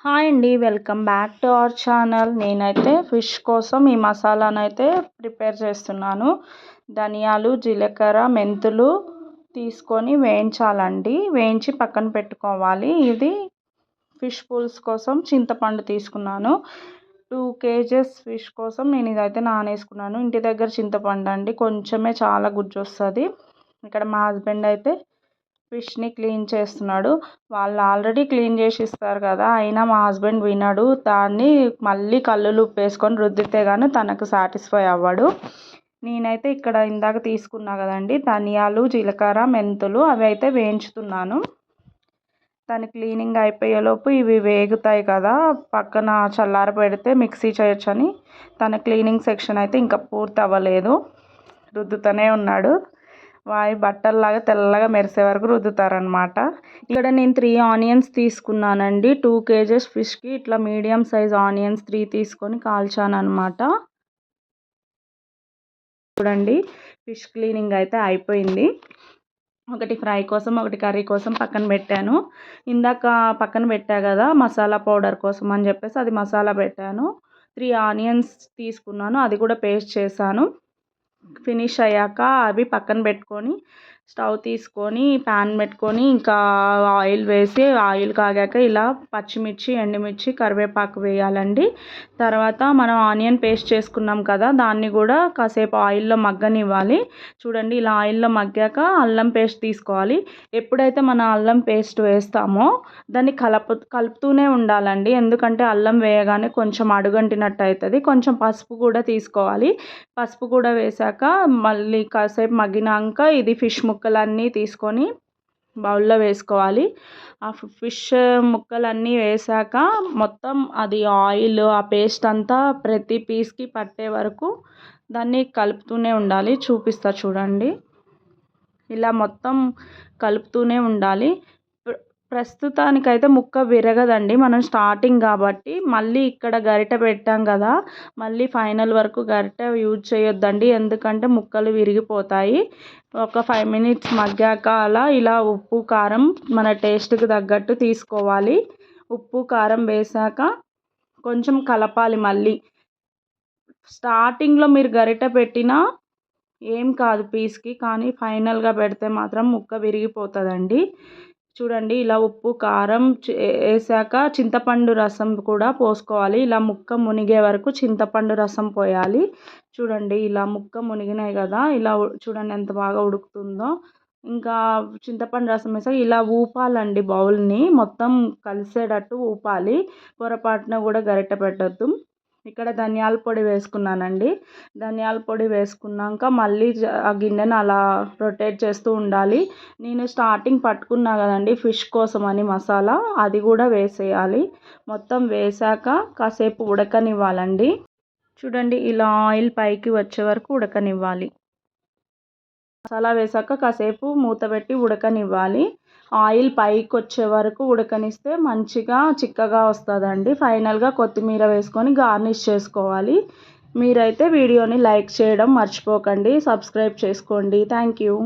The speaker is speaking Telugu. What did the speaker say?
హాయ్ అండి, welcome back to our channel. నేనైతే ఫిష్ కోసం ఈ మసాలానైతే ప్రిపేర్ చేస్తున్నాను. ధనియాలు, జీలకర్ర, మెంతులు తీసుకొని వేయించాలండి. వేయించి పక్కన పెట్టుకోవాలి. ఇది ఫిష్ పులుసు కోసం చింతపండు తీసుకున్నాను. 2 kgs ఫిష్ కోసం నేను ఇదైతే నానేసుకున్నాను. ఇంటి దగ్గర చింతపండు అండి, కొంచెమే, చాలా గుజ్జు వస్తుంది. ఇక్కడ మా హస్బెండ్ అయితే ఫిష్ని క్లీన్ చేస్తున్నాడు. వాళ్ళు ఆల్రెడీ క్లీన్ చేసి ఇస్తారు కదా, అయినా మా హస్బెండ్ వినడు. దాన్ని మళ్ళీ కల్లులు ఉప్పు వేసుకొని రుద్దితే కానీ తనకు సాటిస్ఫై అవ్వడు. నేనైతే ఇక్కడ ఇందాక తీసుకున్నా కదండి, ధనియాలు, జీలకర్ర, మెంతులు, అవి అయితే వేయించుతున్నాను. దాని క్లీనింగ్ అయిపోయేలోపు ఇవి వేగుతాయి కదా, పక్కన చల్లార పెడితే మిక్సీ చేయొచ్చని తన క్లీనింగ్ సెక్షన్ అయితే ఇంకా పూర్తి అవ్వలేదు. రుద్దుతూనే ఉన్నాడు. వాయి బట్టల్లాగా తెల్లగా మెరిసే వరకు రుద్దుతారనమాట. ఇక్కడ నేను 3 ఆనియన్స్ తీసుకున్నానండి. 2 kgs ఫిష్కి ఇట్లా మీడియం సైజ్ ఆనియన్స్ 3 తీసుకొని కాల్చాను అనమాట. చూడండి, ఫిష్ క్లీనింగ్ అయితే అయిపోయింది. ఒకటి ఫ్రై కోసం, ఒకటి కర్రీ కోసం పక్కన పెట్టాను. ఇందాక పక్కన పెట్టా కదా మసాలా పౌడర్ కోసం అని చెప్పేసి అది మసాలా పెట్టాను. 3 ఆనియన్స్ తీసుకున్నాను, అది కూడా పేస్ట్ చేశాను. ఫినిష్ అయ్యాక అవి పక్కన పెట్టుకొని స్టవ్ తీసుకొని ప్యాన్ పెట్టుకొని ఇంకా ఆయిల్ వేసి, ఆయిల్ కాగాక ఇలా పచ్చిమిర్చి, ఎండుమిర్చి, కరివేపాకు వేయాలండి. తర్వాత మనం ఆనియన్ పేస్ట్ చేసుకున్నాం కదా, దాన్ని కూడా కాసేపు ఆయిల్లో మగ్గనివ్వాలి. చూడండి, ఇలా ఆయిల్లో మగ్గాక అల్లం పేస్ట్ తీసుకోవాలి. ఎప్పుడైతే మన అల్లం పేస్ట్ వేస్తామో దాన్ని కలుపుతూనే ఉండాలండి, ఎందుకంటే అల్లం వేయగానే కొంచెం అడుగంటినట్టు అవుతుంది. కొంచెం పసుపు కూడా తీసుకోవాలి. పసుపు కూడా వేసాక మళ్ళీ కాసేపు మగ్గినాక ఇది ఫిష్ ముక్కలన్నీ తీసుకొని బౌల్లో వేసుకోవాలి. ఆ ఫిష్ ముక్కలన్నీ వేసాక మొత్తం అది ఆయిల్, ఆ పేస్ట్ అంతా ప్రతి పీస్కి పట్టే వరకు దాన్ని కలుపుతూనే ఉండాలి. చూపిస్తా చూడండి, ఇలా మొత్తం కలుపుతూనే ఉండాలి. ప్రస్తుతానికైతే ముక్క విరగదండి, మనం స్టార్టింగ్ కాబట్టి. మళ్ళీ ఇక్కడ గరిటె పెట్టాం కదా, మళ్ళీ ఫైనల్ వరకు గరిటె యూజ్ చేయొద్దండి, ఎందుకంటే ముక్కలు విరిగిపోతాయి. ఒక 5 minutes మగ్గాక అలా ఇలా ఉప్పు, కారం మన టేస్ట్కి తగ్గట్టు తీసుకోవాలి. ఉప్పు, కారం వేసాక కొంచెం కలపాలి. మళ్ళీ స్టార్టింగ్లో మీరు గరిటె పెట్టినా ఏం కాదు పీస్కి, కానీ ఫైనల్గా పెడితే మాత్రం ముక్క విరిగిపోతుందండి. చూడండి, ఇలా ఉప్పు, కారం వేసాక చింతపండు రసం కూడా పోసుకోవాలి. ఇలా ముక్క మునిగే వరకు చింతపండు రసం పోయాలి. చూడండి, ఇలా ముక్క మునిగినాయి కదా, ఇలా చూడండి ఎంత బాగా ఉడుకుతుందో. ఇంకా చింతపండు రసం వేసాక ఇలా ఊపాలండి, బౌల్ని మొత్తం కలిసేటట్టు ఊపాలి. పొరపాటున కూడా గరిటె పెట్టద్దు. ఇక్కడ ధనియాల పొడి వేసుకున్నానండి. ధనియాల పొడి వేసుకున్నాక మళ్ళీ ఆ గిన్నెను అలా రొటేట్ చేస్తూ ఉండాలి. నేను స్టార్టింగ్ పట్టుకున్నా కదండి ఫిష్ కోసం అని మసాలా, అది కూడా వేసేయాలి. మొత్తం వేసాక కాసేపు ఉడకనివ్వాలండి. చూడండి, ఇలా ఆయిల్ పైకి వచ్చే వరకు ఉడకనివ్వాలి. మసాలా వేసాక కాసేపు మూత పెట్టి ఉడకనివ్వాలి. ఆయిల్ పైకి వచ్చే వరకు ఉడకనిస్తే మంచిగా చిక్కగా వస్తుందండి. ఫైనల్గా కొత్తిమీర వేసుకొని గార్నిష్ చేసుకోవాలి. మీరైతే వీడియోని లైక్ చేయడం మర్చిపోకండి, సబ్స్క్రైబ్ చేసుకోండి. Thank you.